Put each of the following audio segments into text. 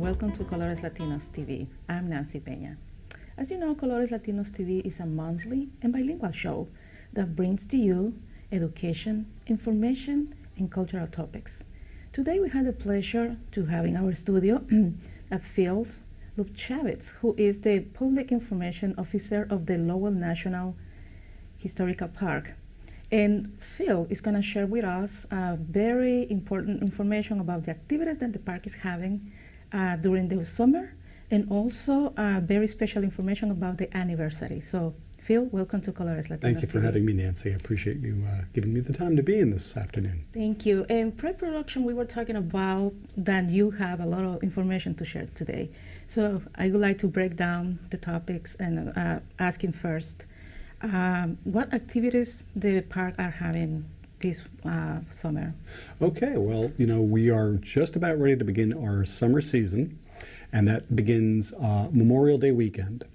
welcome to Colores Latinos TV. I'm Nancy Peña. As you know, Colores Latinos TV is a monthly and bilingual show that brings to you education, information, and cultural topics. Today we have the pleasure to have in our studio Phil Chavez, who is the Public Information Officer of the Lowell National Historical Park. And Phil is going to share with us very important information about the activities that the park is having during the summer, and also very special information about the anniversary. So Phil, welcome to Colores Latinos. Thank you for having me, Nancy. I appreciate you giving me the time to be in this afternoon. Thank you. In pre-production, we were talking about that you have a lot of information to share today. So I would like to break down the topics and asking first, what activities the park are having this summer? Okay, well, you know, we are just about ready to begin our summer season, and that begins Memorial Day weekend.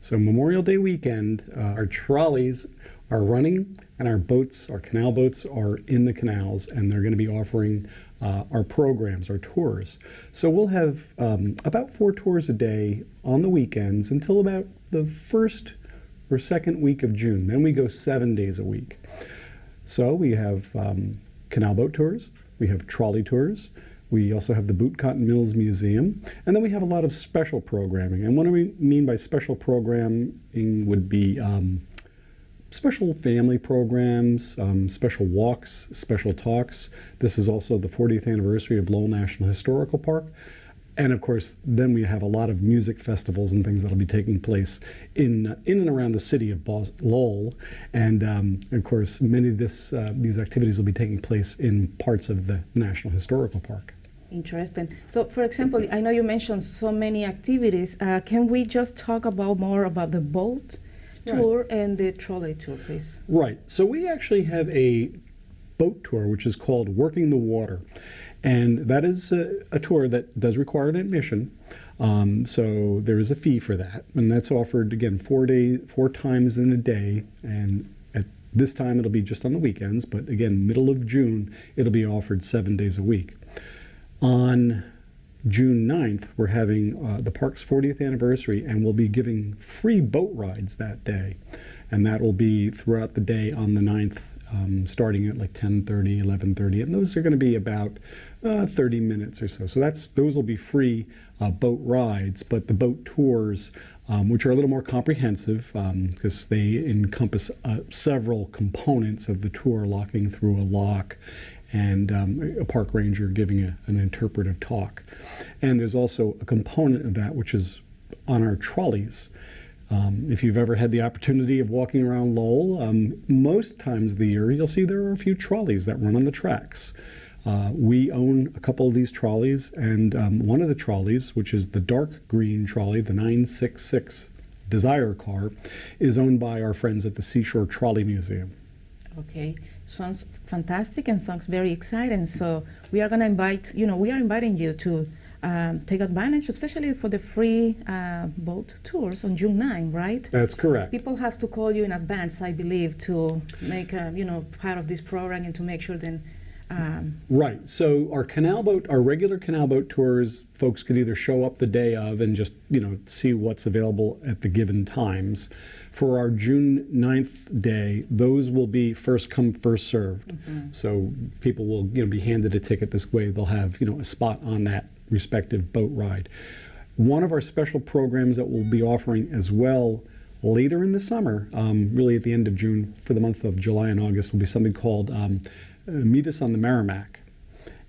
So Memorial Day weekend, our trolleys are running, and our boats, our canal boats, are in the canals, and they're going to be offering our programs, our tours. So we'll have about 4 tours a day on the weekends until about the first or second week of June. Then we go 7 days a week. So we have canal boat tours, we have trolley tours, we also have the Boot Cotton Mills Museum, and then we have a lot of special programming. And what we mean by special programming would be special family programs, special walks, special talks. This is also the 40th anniversary of Lowell National Historical Park. And of course, then we have a lot of music festivals and things that'll be taking place in and around the city of Lowell. And of course, many of these activities will be taking place in parts of the National Historical Park. Interesting. So, for example, I know you mentioned so many activities. Can we just talk about more about the boat tour and the trolley tour, please? Right. So we actually have a boat tour, which is called Working the Water. And that is a tour that does require an admission. So there is a fee for that. And that's offered, again, 4 times in a day. And at this time, it'll be just on the weekends. But again, middle of June, it'll be offered 7 days a week. On June 9th, we're having the park's 40th anniversary, and we'll be giving free boat rides that day. And that will be throughout the day on the 9th. Starting at like 10:30, 11:30, and those are going to be about 30 minutes or so. So those will be free boat rides, but the boat tours, which are a little more comprehensive because they encompass several components of the tour, locking through a lock, and a park ranger giving an interpretive talk. And there's also a component of that which is on our trolleys. If you've ever had the opportunity of walking around Lowell, most times of the year you'll see there are a few trolleys that run on the tracks. We own a couple of these trolleys, and one of the trolleys, which is the dark green trolley, the 966 Desire car, is owned by our friends at the Seashore Trolley Museum. Okay, sounds fantastic and sounds very exciting. So we are going to we are inviting you to take advantage, especially for the free boat tours on June 9, right? That's correct. People have to call you in advance, I believe, to make part of this program and to make sure then. Right. So our regular canal boat tours, folks could either show up the day of and just see what's available at the given times. For our June 9th day, those will be first come, first served. Mm-hmm. So people will be handed a ticket this way. They'll have a spot on that respective boat ride. One of our special programs that we'll be offering as well later in the summer, really at the end of June, for the month of July and August, will be something called Meet Us on the Merrimack.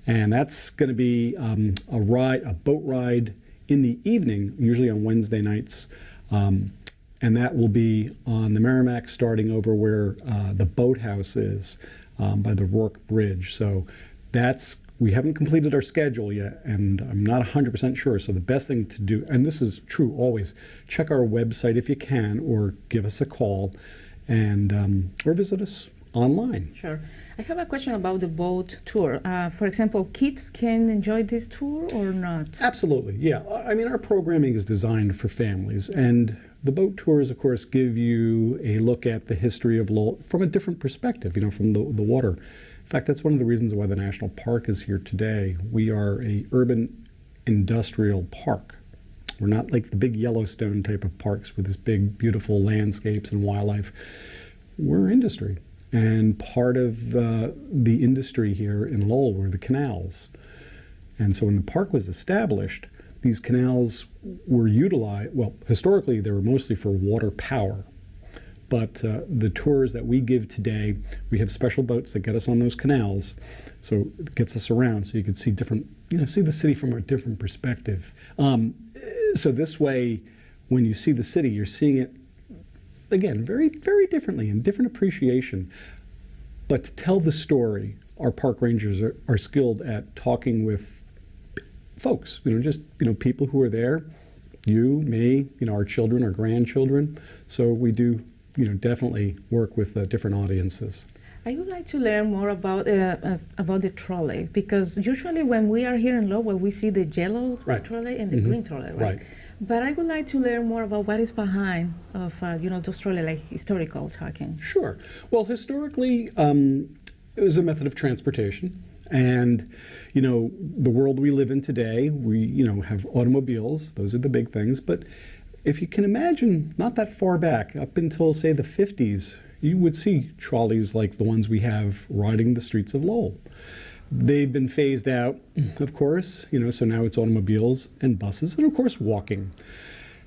And that's going to be a boat ride in the evening, usually on Wednesday nights. And that will be on the Merrimack, starting over where the boathouse is by the Rourke Bridge. So we haven't completed our schedule yet, and I'm not 100% sure. So the best thing to do, and this is true always, check our website if you can, or give us a call, and or visit us online. Sure. I have a question about the boat tour. For example, kids can enjoy this tour or not? Absolutely, yeah. I mean, our programming is designed for families, and the boat tours, of course, give you a look at the history of Lowell from a different perspective, from the water. In fact, that's one of the reasons why the National Park is here today. We are a urban industrial park. We're not like the big Yellowstone type of parks with this big, beautiful landscapes and wildlife. We're industry. And part of the industry here in Lowell were the canals. And so when the park was established, these canals were utilized, well, historically they were mostly for water power. But the tours that we give today, we have special boats that get us on those canals. So it gets us around so you can see different, see the city from a different perspective. So this way, when you see the city, you're seeing it, again, very, very differently and different appreciation. But to tell the story, our park rangers are skilled at talking with folks, just people who are there, you, me, our children, our grandchildren. So we do, definitely work with different audiences. I would like to learn more about the trolley, because usually when we are here in Lowell, we see the yellow trolley and the green trolley, right? But I would like to learn more about what is behind of those trolley, like historical talking. Sure. Well, historically, it was a method of transportation. And, the world we live in today, we, have automobiles. Those are the big things. But if you can imagine, not that far back, up until, say, the 50s, you would see trolleys like the ones we have riding the streets of Lowell. They've been phased out, of course, so now it's automobiles and buses, and of course walking.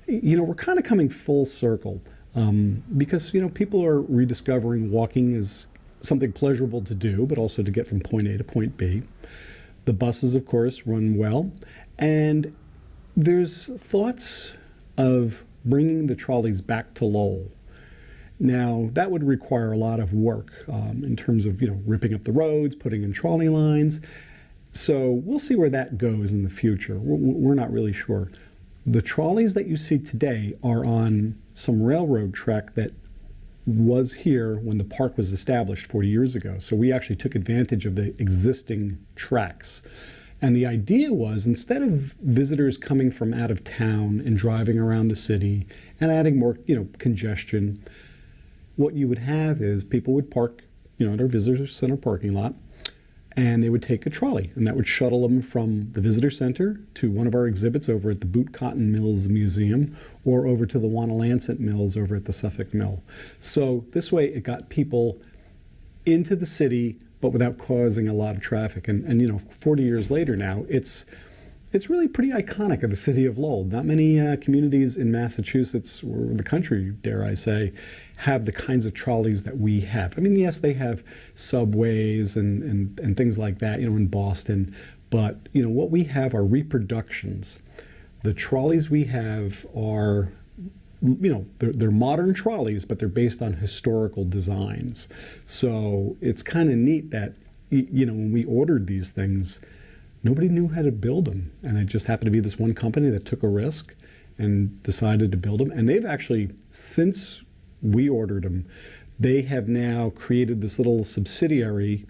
We're kind of coming full circle because, people are rediscovering walking as something pleasurable to do, but also to get from point A to point B. The buses, of course, run well, and there's thoughts of bringing the trolleys back to Lowell. Now, that would require a lot of work in terms of, ripping up the roads, putting in trolley lines. So we'll see where that goes in the future. We're not really sure. The trolleys that you see today are on some railroad track that was here when the park was established 40 years ago. So we actually took advantage of the existing tracks. And the idea was, instead of visitors coming from out of town and driving around the city and adding more, congestion, what you would have is people would park, at our visitor center parking lot, and they would take a trolley, and that would shuttle them from the visitor center to one of our exhibits over at the Boot Cotton Mills Museum, or over to the Wanalancet Mills over at the Suffolk Mill. So this way it got people into the city, but without causing a lot of traffic. And 40 years later now, it's really pretty iconic of the city of Lowell. Not many communities in Massachusetts, or the country, dare I say, have the kinds of trolleys that we have. I mean, yes, they have subways and things like that, in Boston, but what we have are reproductions. The trolleys we have are, they're modern trolleys, but they're based on historical designs. So it's kind of neat that, when we ordered these things, nobody knew how to build them. And it just happened to be this one company that took a risk and decided to build them. And they've actually, since we ordered them, they have now created this little subsidiary,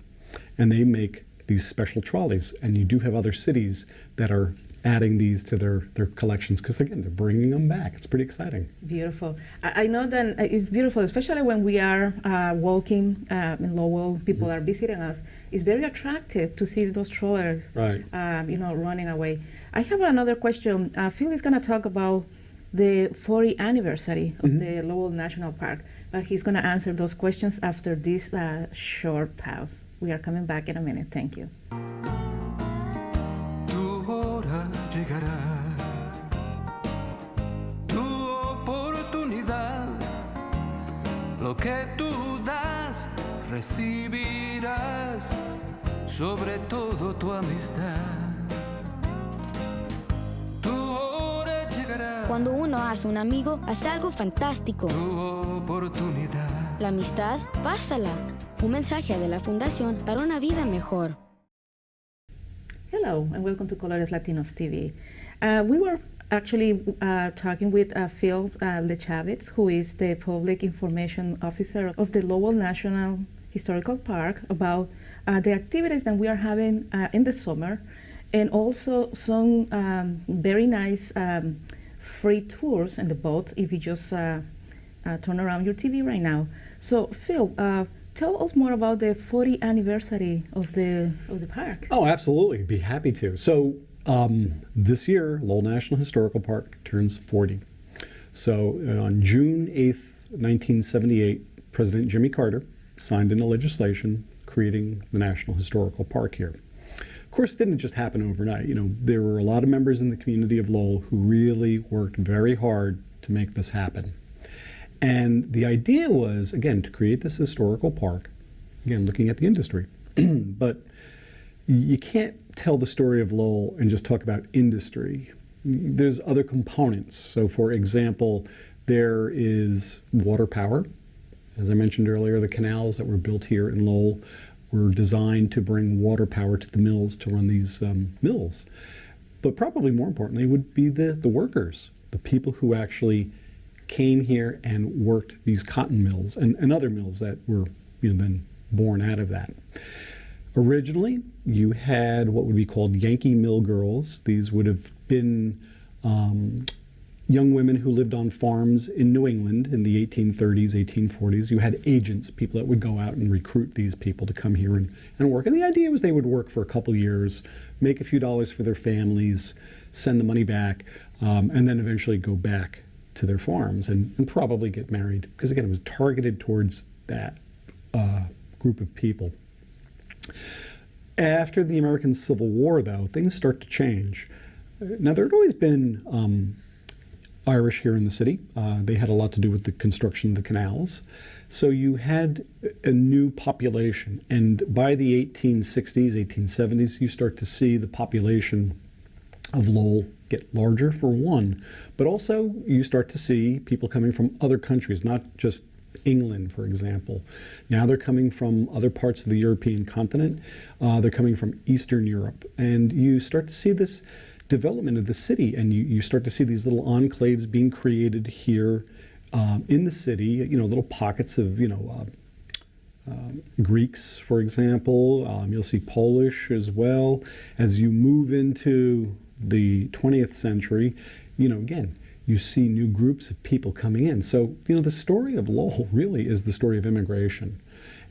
and they make these special trolleys. And you do have other cities that are adding these to their collections, because again, they're bringing them back. It's pretty exciting. Beautiful. I know that it's beautiful, especially when we are walking in Lowell, people are visiting us. It's very attractive to see those trollers, running away. I have another question. Phil is going to talk about the 40th anniversary of the Lowell National Park, but he's going to answer those questions after this short pause. We are coming back in a minute. Thank you. Llegará tu oportunidad, lo que tú das recibirás, sobre todo tu amistad. Tu hora llegará. Cuando uno hace un amigo, hace algo fantástico. Tu oportunidad. La amistad, pásala. Un mensaje de la Fundación para una vida mejor. Hello, and welcome to Colores Latinos TV. We were actually talking with Phil Lechavitz, who is the Public Information Officer of the Lowell National Historical Park, about the activities that we are having in the summer, and also some very nice free tours in the boat if you just turn around your TV right now. So, Phil, tell us more about the 40th anniversary of the park. Oh, absolutely. Be happy to. So This year, Lowell National Historical Park turns 40. So on June 8th, 1978, President Jimmy Carter signed into legislation creating the National Historical Park here. Of course, it didn't just happen overnight. You know, there were a lot of members in the community of Lowell who really worked very hard to make this happen. And the idea was, again, to create this historical park, again, looking at the industry. But you can't tell the story of Lowell and just talk about industry. There's other components. So, for example, there is water power. As I mentioned earlier, the canals that were built here in Lowell were designed to bring water power to the mills to run these mills. But probably more importantly would be the workers, the people who actually came here and worked these cotton mills and other mills that were then born out of that. Originally, you had what would be called Yankee mill girls. These would have been young women who lived on farms in New England in the 1830s, 1840s. You had agents, people that would go out and recruit these people to come here and work. And the idea was they would work for a couple years, make a few dollars for their families, send the money back, and then eventually go back to their farms and probably get married. Because again, it was targeted towards that group of people. After the American Civil War, though, things start to change. Now, there had always been Irish here in the city. They had a lot to do with the construction of the canals. So you had a new population. And by the 1860s, 1870s, you start to see the population of Lowell get larger, for one. But also, you start to see people coming from other countries, not just England, for example. Now they're coming from other parts of the European continent. They're coming from Eastern Europe. And you start to see this development of the city, and you start to see these little enclaves being created here in the city, little pockets of, Greeks, for example. You'll see Polish as well. As you move into the 20th century, again, you see new groups of people coming in. So, the story of Lowell really is the story of immigration.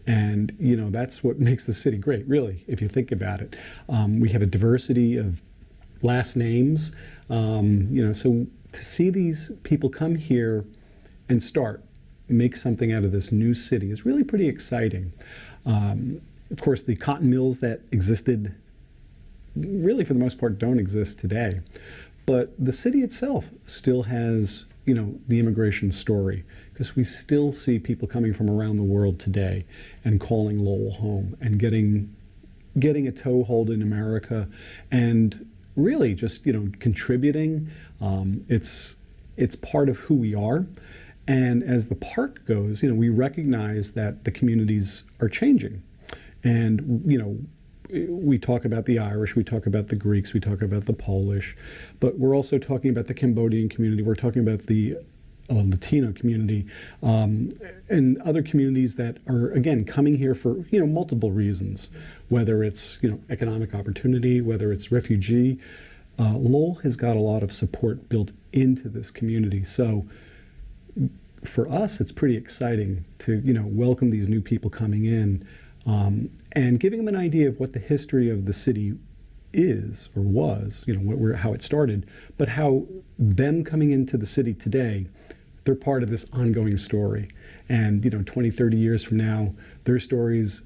And, that's what makes the city great, really, if you think about it. We have a diversity of last names, so to see these people come here and make something out of this new city is really pretty exciting. Of course, the cotton mills that existed really for the most part don't exist today. But the city itself still has, the immigration story, because we still see people coming from around the world today and calling Lowell home and getting a toehold in America and really just, contributing. It's part of who we are. And as the park goes, we recognize that the communities are changing. And, we talk about the Irish, we talk about the Greeks, we talk about the Polish, but we're also talking about the Cambodian community, we're talking about the Latino community, and other communities that are, again, coming here for, multiple reasons, whether it's, economic opportunity, whether it's refugee. Lowell has got a lot of support built into this community. So for us, it's pretty exciting to, welcome these new people coming in, and giving them an idea of what the history of the city is or was, how it started, but how them coming into the city today, they're part of this ongoing story. And 20, 30 years from now, their stories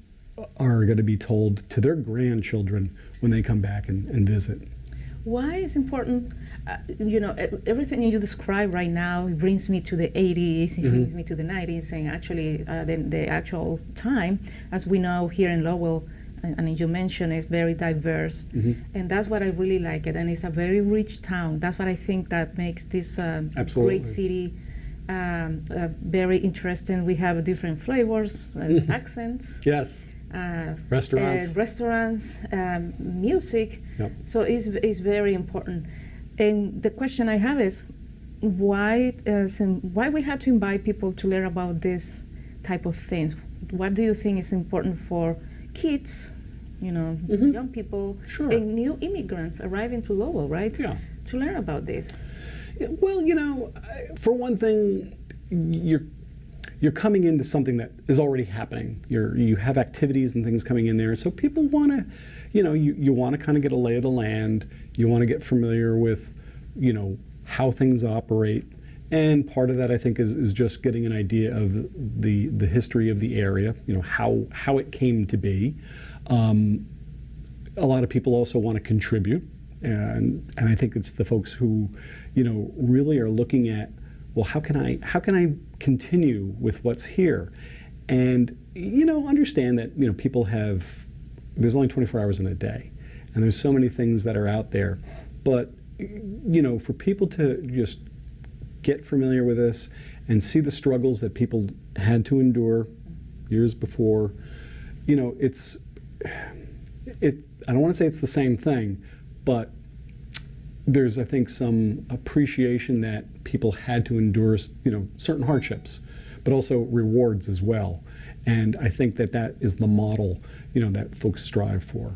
are going to be told to their grandchildren when they come back and visit. Why is important? Everything you describe right now brings me to the 80s, it brings me to the 90s, and actually the actual time, as we know here in Lowell, and you mentioned, it's very diverse, and that's what I really like it, and it's a very rich town. That's what I think that makes this great city very interesting. We have different flavors, accents. Yes. Restaurants, music. Yep. So it's very important. And the question I have is, why we have to invite people to learn about this type of things? What do you think is important for kids, young people, Sure. and new immigrants arriving to Lowell, right? Yeah. To learn about this. Well, for one thing, you're you're coming into something that is already happening. You have activities and things coming in there, so people want to, you want to kind of get a lay of the land. You want to get familiar with, how things operate, and part of that I think is just getting an idea of the history of the area. How it came to be. A lot of people also want to contribute, and I think it's the folks who, really are looking at, well, how can I continue with what's here, and understand that people there's only 24 hours in a day, and there's so many things that are out there, but for people to just get familiar with this and see the struggles that people had to endure years before, it's I don't want to say it's the same thing, but there's, I think, some appreciation that people had to endure, certain hardships, but also rewards as well. And I think that is the model, that folks strive for.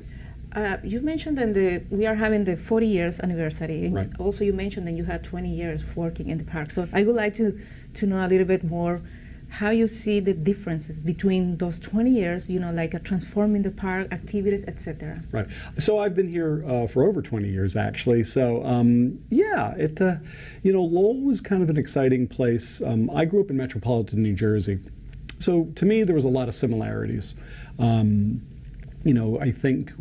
You mentioned that we are having the 40 years anniversary. And right. Also, you mentioned that you had 20 years working in the park. So I would like to know a little bit more how you see the differences between those 20 years, like transforming the park, activities, etc. Right. So I've been here for over 20 years, actually. So Lowell was kind of an exciting place. I grew up in metropolitan New Jersey. So to me, there was a lot of similarities. I think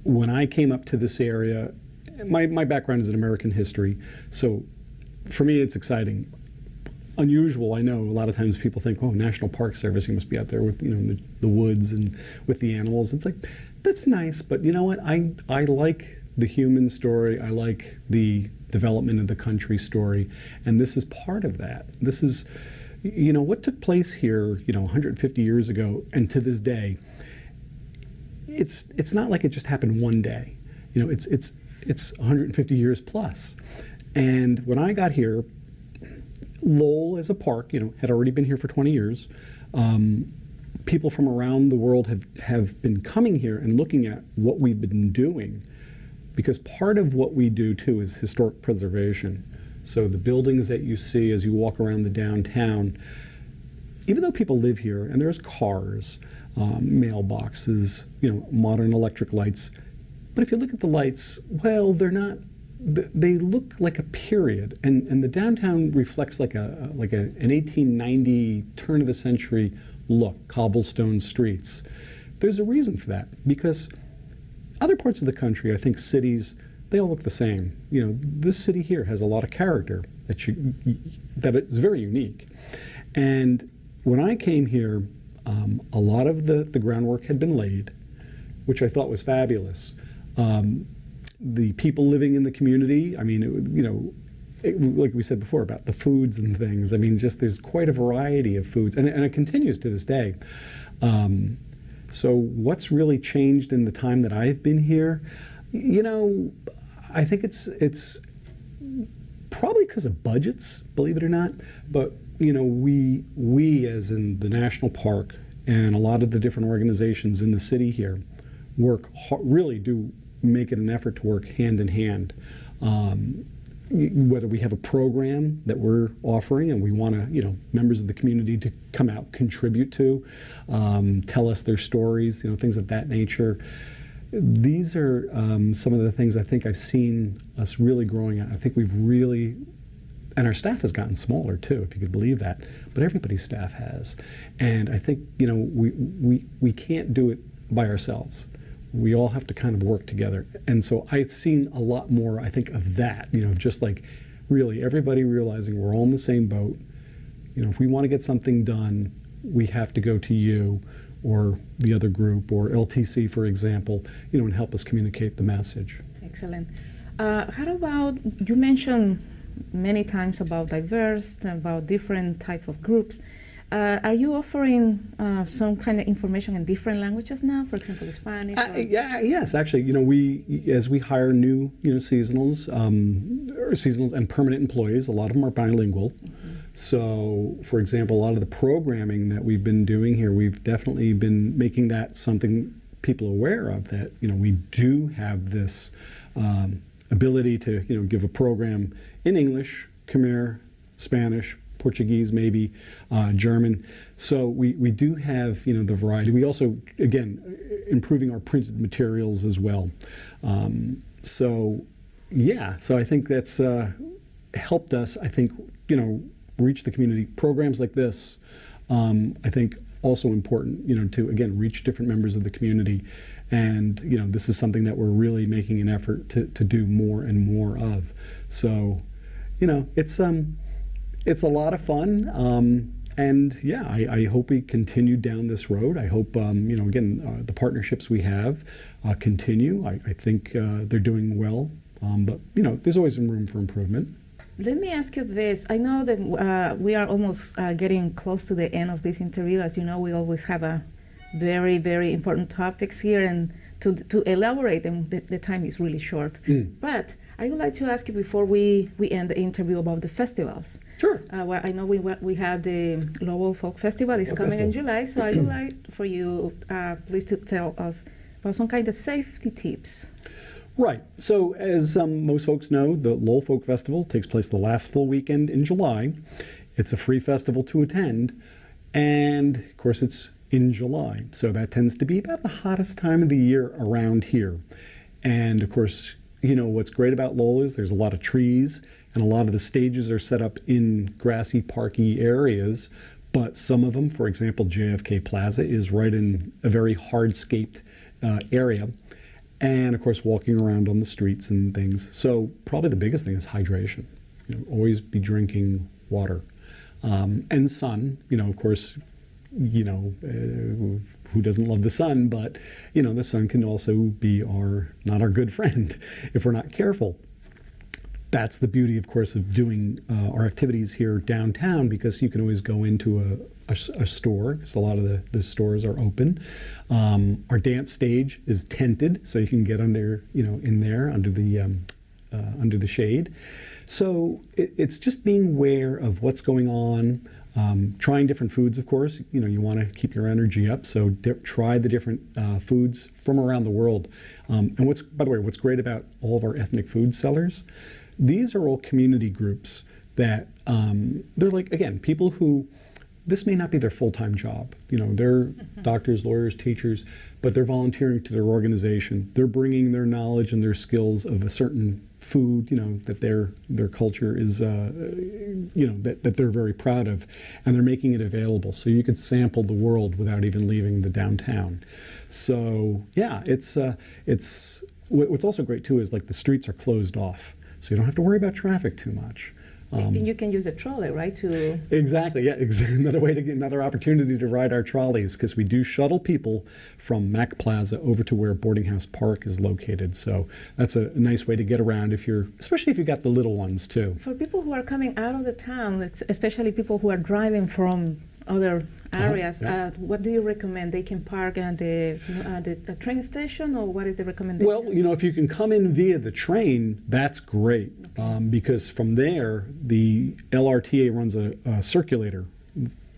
when I came up to this area, my background is in American history. So for me, it's exciting. Unusual, I know. A lot of times people think, oh, National Park Service, you must be out there with the woods and with the animals. It's like, that's nice, but you know what? I like the human story. I like the development of the country story, and this is part of that. This is, what took place here, 150 years ago, and to this day. It's not like it just happened one day. It's 150 years plus, and when I got here, Lowell as a park, had already been here for 20 years. People from around the world have been coming here and looking at what we've been doing, because part of what we do too is historic preservation. So the buildings that you see as you walk around the downtown, even though people live here and there's cars, mailboxes, modern electric lights, but if you look at the lights, well, they're not. They look like a period, and the downtown reflects like an 1890 turn of the century look, cobblestone streets. There's a reason for that, because other parts of the country, I think cities, they all look the same. This city here has a lot of character that it's very unique. And when I came here, a lot of the groundwork had been laid, which I thought was fabulous. The people living in the community, like we said before about the foods and things, there's quite a variety of foods, and it continues to this day. So what's really changed in the time that I've been here? I think it's probably because of budgets, believe it or not, but we as in the national park and a lot of the different organizations in the city here really do make it an effort to work hand in hand. Whether we have a program that we're offering and we want members of the community to come out, contribute to, tell us their stories, things of that nature. These are some of the things I think I've seen us really growing at. I think we've really, and our staff has gotten smaller too, if you could believe that, but everybody's staff has. And I think, we can't do it by ourselves. We all have to kind of work together. And so I've seen a lot more, I think, of that, just like really everybody realizing we're all in the same boat. If we want to get something done, we have to go to you or the other group or LTC, for example, and help us communicate the message. Excellent. How about, you mentioned many times about diverse, about different type of groups. Are you offering some kind of information in different languages now, for example, Spanish? Yes, actually, as we hire new, seasonals and permanent employees, a lot of them are bilingual. Mm-hmm. So, for example, a lot of the programming that we've been doing here, we've definitely been making that something people are aware of, that we do have this ability to give a program in English, Khmer, Spanish, Portuguese maybe, German. So we do have, the variety. We also, again, improving our printed materials as well. So I think that's helped us, I think, reach the community. Programs like this, I think, also important, to, again, reach different members of the community. And, this is something that we're really making an effort to do more and more of. So, it's a lot of fun. And yeah, I hope we continue down this road. I hope, again, the partnerships we have continue. I think they're doing well. But, there's always some room for improvement. Let me ask you this. I know that we are almost getting close to the end of this interview. As you know, we always have a very, very important topics here, and to elaborate them, the time is really short. But I would like to ask you before we end the interview about the festivals. Sure. Well, I know we have the Lowell Folk Festival. It's coming in July, so I would like for you, please, to tell us about some kind of safety tips. Right. So as most folks know, the Lowell Folk Festival takes place the last full weekend in July. It's a free festival to attend, and of course it's in July. So that tends to be about the hottest time of the year around here. And of course, what's great about Lowell is there's a lot of trees, and a lot of the stages are set up in grassy, parky areas. But some of them, for example, JFK Plaza is right in a very hardscaped area. And of course, walking around on the streets and things. So probably the biggest thing is hydration. Always be drinking water. And sun, of course, who doesn't love the sun, but, the sun can also be not our good friend if we're not careful. That's the beauty, of course, of doing our activities here downtown, because you can always go into a store, because a lot of the stores are open. Our dance stage is tented, so you can get under, in there under the shade. So it's just being aware of what's going on. Trying different foods, of course. You want to keep your energy up, so try the different foods from around the world. And by the way, what's great about all of our ethnic food sellers, these are all community groups that they're like, again, people who, this may not be their full-time job. They're doctors, lawyers, teachers, but they're volunteering to their organization. They're bringing their knowledge and their skills of a certain food, that their culture is, that they're very proud of, and they're making it available. So you could sample the world without even leaving the downtown. So yeah, it's what's also great too is like the streets are closed off, so you don't have to worry about traffic too much. And you can use a trolley, right? Exactly, yeah. Another opportunity to ride our trolleys, because we do shuttle people from Mac Plaza over to where Boarding House Park is located. So that's a nice way to get around, especially if you got the little ones too. For people who are coming out of the town, especially people who are driving from other areas, what do you recommend? They can park at the train station, or what is the recommendation? Well, if you can come in via the train, that's great, because from there, the LRTA runs a circulator.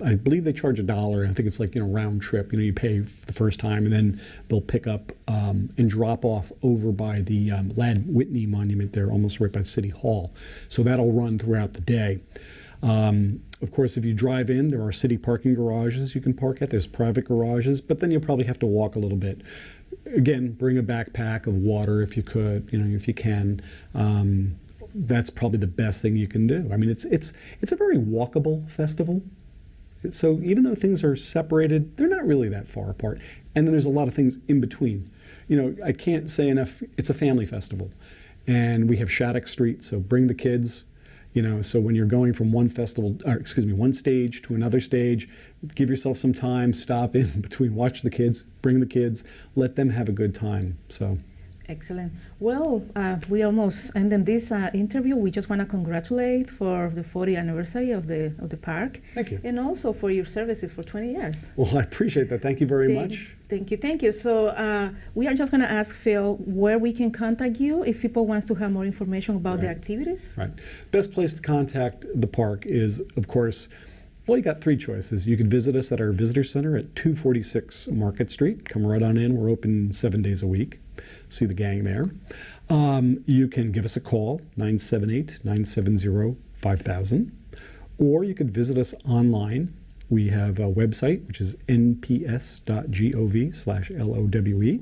I believe they charge $1. I think it's like, round trip. You pay the first time, and then they'll pick up and drop off over by the Ladd Whitney Monument there, almost right by City Hall. So that'll run throughout the day. Of course, if you drive in, there are city parking garages you can park at. There's private garages, but then you'll probably have to walk a little bit. Again, bring a backpack of water if you could, if you can. That's probably the best thing you can do. I mean, it's a very walkable festival. So even though things are separated, they're not really that far apart. And then there's a lot of things in between. I can't say enough, it's a family festival. And we have Shattuck Street, so bring the kids. So when you're going from one stage to another stage, give yourself some time, stop in between, watch the kids, bring the kids, let them have a good time. So. Excellent. Well, we almost ended this interview. We just want to congratulate for the 40th anniversary of the park. Thank you. And also for your services for 20 years. Well, I appreciate that. Thank you very much. Thank you. So we are just going to ask Phil where we can contact you if people want to have more information about the activities. Right. Best place to contact the park is, of course, well, you got three choices. You could visit us at our visitor center at 246 Market Street. Come right on in. We're open 7 days a week. See the gang there. You can give us a call, 978-970-5000. or you could visit us online. We have a website, which is nps.gov/LOWE.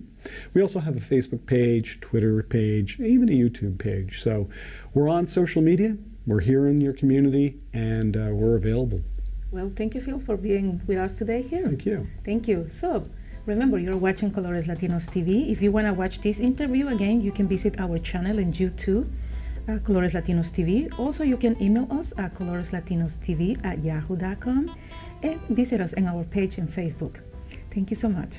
We also have a Facebook page, Twitter page, even a YouTube page. So we're on social media, we're here in your community, and we're available. Well, thank you, Phil, for being with us today here. Thank you. Thank you. So, remember, you're watching Colores Latinos TV. If you want to watch this interview again, you can visit our channel in YouTube, Colores Latinos TV. Also, you can email us at coloresLatinosTV@yahoo.com and visit us on our page on Facebook. Thank you so much.